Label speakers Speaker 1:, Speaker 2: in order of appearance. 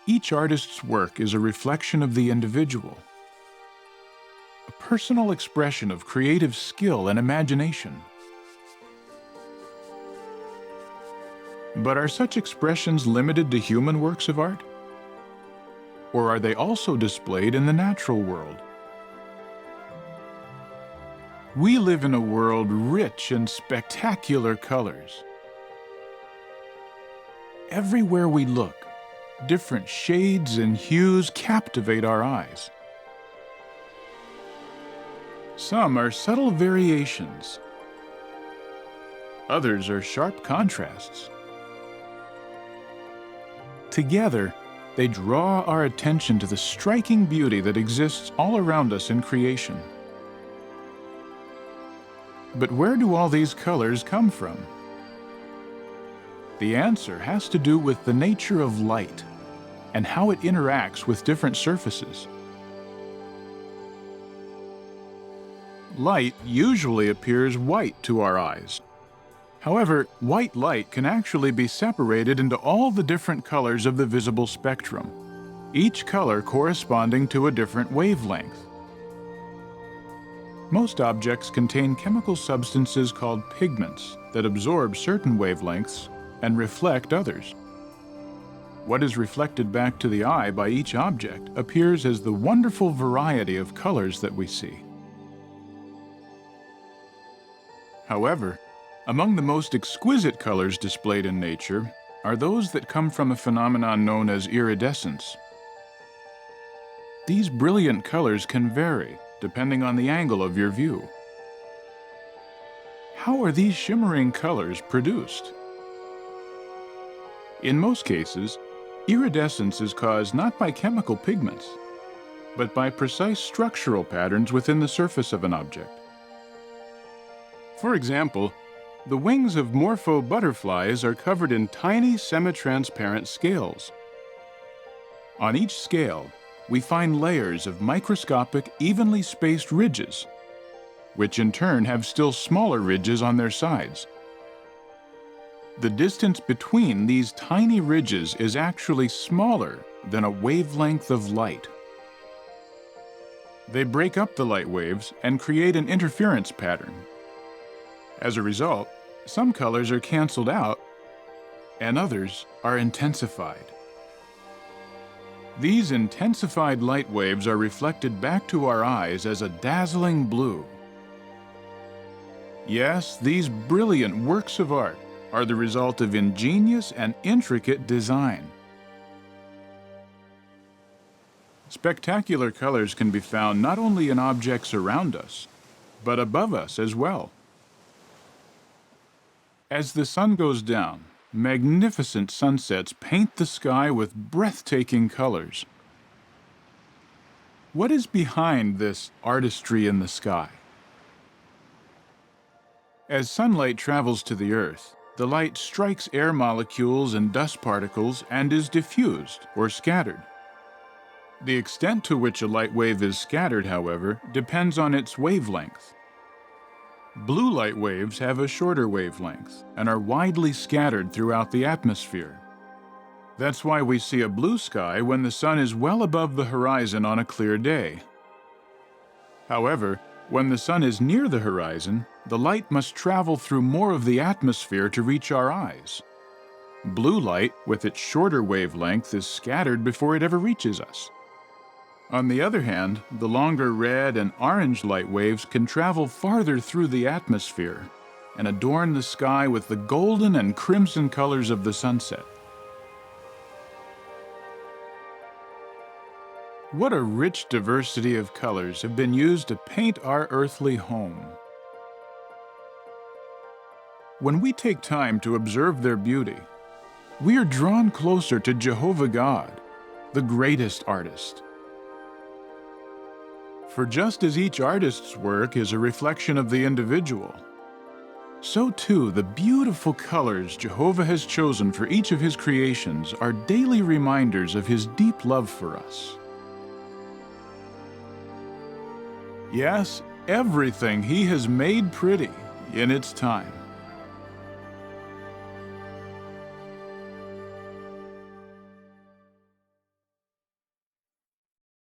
Speaker 1: Each artist's work is a reflection of the individual, a personal expression of creative skill and imagination. But are such expressions limited to human works of art? Or are they also displayed in the natural world? We live in a world rich in spectacular colors. Everywhere we look, different shades and hues captivate our eyes. Some are subtle variations. Others are sharp contrasts. Together, they draw our attention to the striking beauty that exists all around us in creation. But where do all these colors come from? The answer has to do with the nature of light and how it interacts with different surfaces. Light usually appears white to our eyes. However, white light can actually be separated into all the different colors of the visible spectrum, each color corresponding to a different wavelength. Most objects contain chemical substances called pigments that absorb certain wavelengths and reflect others. What is reflected back to the eye by each object appears as the wonderful variety of colors that we see. However, among the most exquisite colors displayed in nature are those that come from a phenomenon known as iridescence. These brilliant colors can vary depending on the angle of your view. How are these shimmering colors produced? In most cases, iridescence is caused not by chemical pigments, but by precise structural patterns within the surface of an object. For example, the wings of morpho butterflies are covered in tiny semi-transparent scales. On each scale, we find layers of microscopic, evenly spaced ridges, which in turn have still smaller ridges on their sides. The distance between these tiny ridges is actually smaller than a wavelength of light. They break up the light waves and create an interference pattern. As a result, some colors are canceled out and others are intensified. These intensified light waves are reflected back to our eyes as a dazzling blue. Yes, these brilliant works of art are the result of ingenious and intricate design. Spectacular colors can be found not only in objects around us, but above us as well. As the sun goes down, magnificent sunsets paint the sky with breathtaking colors. What is behind this artistry in the sky? As sunlight travels to the Earth, the light strikes air molecules and dust particles and is diffused or scattered. The extent to which a light wave is scattered, however, depends on its wavelength. Blue light waves have a shorter wavelength and are widely scattered throughout the atmosphere. That's why we see a blue sky when the sun is well above the horizon on a clear day. However, when the sun is near the horizon, the light must travel through more of the atmosphere to reach our eyes. Blue light, with its shorter wavelength, is scattered before it ever reaches us. On the other hand, the longer red and orange light waves can travel farther through the atmosphere and adorn the sky with the golden and crimson colors of the sunset. What a rich diversity of colors have been used to paint our earthly home. When we take time to observe their beauty, we are drawn closer to Jehovah God, the greatest artist. For just as each artist's work is a reflection of the individual, so too the beautiful colors Jehovah has chosen for each of his creations are daily reminders of his deep love for us. Yes, everything he has made pretty in its time.